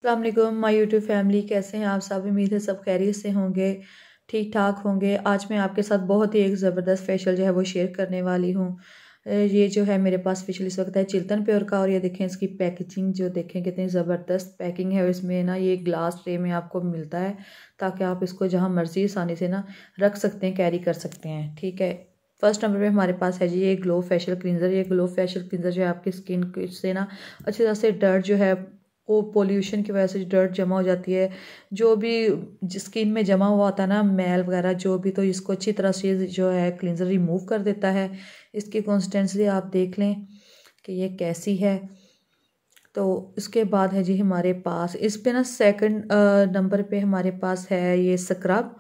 अस्सलाम वालेकुम my YouTube family, कैसे हैं आप सब। उम्मीद है सब खैरियत से होंगे, ठीक ठाक होंगे। आज मैं आपके साथ बहुत ही एक ज़बरदस्त फेशियल जो है वो शेयर करने वाली हूँ। ये जो है मेरे पास फेशियल इस वक्त है चिल्तन प्योर का, और ये देखें इसकी पैकेजिंग जो देखें कितनी ज़बरदस्त पैकिंग है। और इसमें ना ये ग्लास ट्रे में आपको मिलता है ताकि आप इसको जहाँ मर्जी आसानी से ना रख सकते हैं, कैरी कर सकते हैं। ठीक है, फर्स्ट नंबर पे हमारे पास है जी ये ग्लो फेशियल क्लींजर। ये ग्लो फेशियल क्लींजर जो है आपकी स्किन से ना अच्छी तरह से डर्ट जो है वो पोल्यूशन की वजह से डर्ट जमा हो जाती है, जो भी स्किन में जमा हुआ होता है ना मैल वगैरह जो भी, तो इसको अच्छी तरह से जो है क्लींजर रिमूव कर देता है। इसकी कंसिस्टेंसी आप देख लें कि ये कैसी है। तो इसके बाद है जी हमारे पास इस पे ना सेकंड नंबर पे हमारे पास है ये स्क्रब।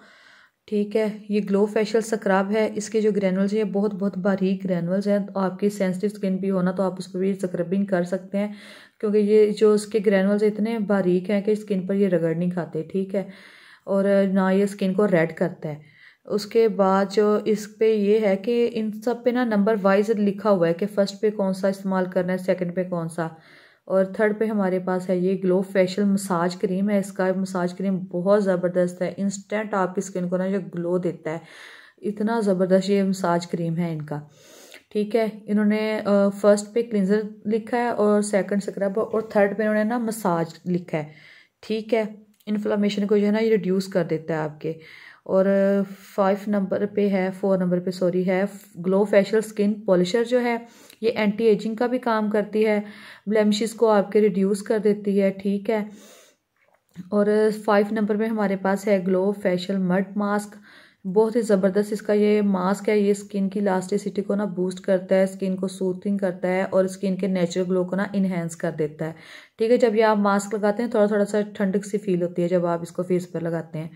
ठीक है, ये ग्लो फेशियल स्क्रब है। इसके जो ग्रैनुल्स है बहुत बहुत बारीक ग्रैनुल्स हैं, तो आपकी सेंसिटिव स्किन भी होना तो आप उस पर भी स्क्रबिंग कर सकते हैं, क्योंकि ये जो उसके ग्रैनुल्स इतने बारीक हैं कि स्किन पर ये रगड़ नहीं खाते। ठीक है, और ना ये स्किन को रेड करता है। उसके बाद जो इस पे ये है कि इन सब पे ना नंबर वाइज लिखा हुआ है कि फर्स्ट पे कौन सा इस्तेमाल करना है, सेकंड पे कौन सा, और थर्ड पे हमारे पास है ये ग्लो फेशियल मसाज क्रीम है। इसका मसाज क्रीम बहुत ज़बरदस्त है, इंस्टेंट आपकी स्किन को ना जो ग्लो देता है। इतना ज़बरदस्त ये मसाज क्रीम है इनका। ठीक है, इन्होंने फर्स्ट पे क्लिनजर लिखा है और सेकंड स्क्रब और थर्ड पे इन्होंने ना मसाज लिखा है। ठीक है, इन्फ्लामेशन को जो है ना ये रिड्यूस कर देता है आपके। और 4 नंबर पे सॉरी है ग्लो फेशियल स्किन पॉलिशर जो है, ये एंटी एजिंग का भी काम करती है, ब्लेमिशेस को आपके रिड्यूस कर देती है। ठीक है, और 5 नंबर पे हमारे पास है ग्लो फेशियल मड मास्क। बहुत ही ज़बरदस्त इसका ये मास्क है। ये स्किन की इलास्टिसिटी को ना बूस्ट करता है, स्किन को सूथिंग करता है और स्किन के नेचुरल ग्लो को ना इन्हेंस कर देता है। ठीक है, जब ये आप मास्क लगाते हैं थोड़ा थोड़ा सा ठंडक सी फील होती है जब आप इसको फेस पर लगाते हैं।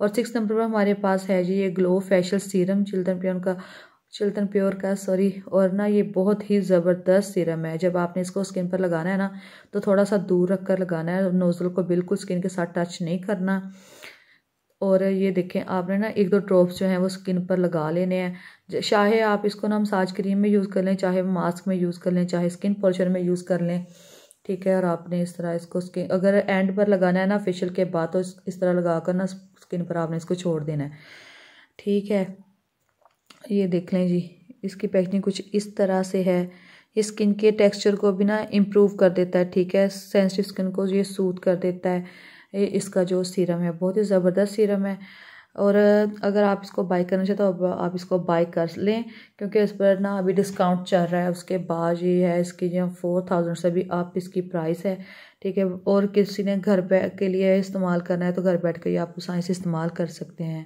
और 6 नंबर पर हमारे पास है जी ये glow facial serum Chiltan pure का सॉरी। और ना ये बहुत ही ज़बरदस्त सीरम है। जब आपने इसको स्किन पर लगाना है ना तो थोड़ा सा दूर रख कर लगाना है, नोज़ल को बिल्कुल स्किन के साथ टच नहीं करना। और ये देखें आपने ना 1-2 ड्रॉप्स जो हैं वो स्किन पर लगा लेने हैं। चाहे आप इसको ना मसाज क्रीम में यूज़ कर लें, चाहे मास्क में यूज़ कर लें, चाहे स्किन पॉलिशर में यूज़ कर लें। ठीक है, और आपने इस तरह इसको स्किन अगर एंड पर लगाना है ना फेशियल के बाद तो इस तरह लगा कर ना स्किन पर आपने इसको छोड़ देना है। ठीक है, ये देख लें जी इसकी पैकिंग कुछ इस तरह से है। ये स्किन के टेक्सचर को भी ना इम्प्रूव कर देता है। ठीक है, सेंसिटिव स्किन को ये सूट कर देता है। ये इसका जो सीरम है बहुत ही ज़बरदस्त सीरम है। और अगर आप इसको बाय करना चाहते हो तो आप इसको बाय कर लें, क्योंकि इस पर ना अभी डिस्काउंट चल रहा है। उसके बाद ये है इसकी जो 4000 से भी आप इसकी प्राइस है। ठीक है, और किसी ने घर के लिए इस्तेमाल करना है तो घर बैठ कर ये आप आसानी से इस्तेमाल कर सकते हैं।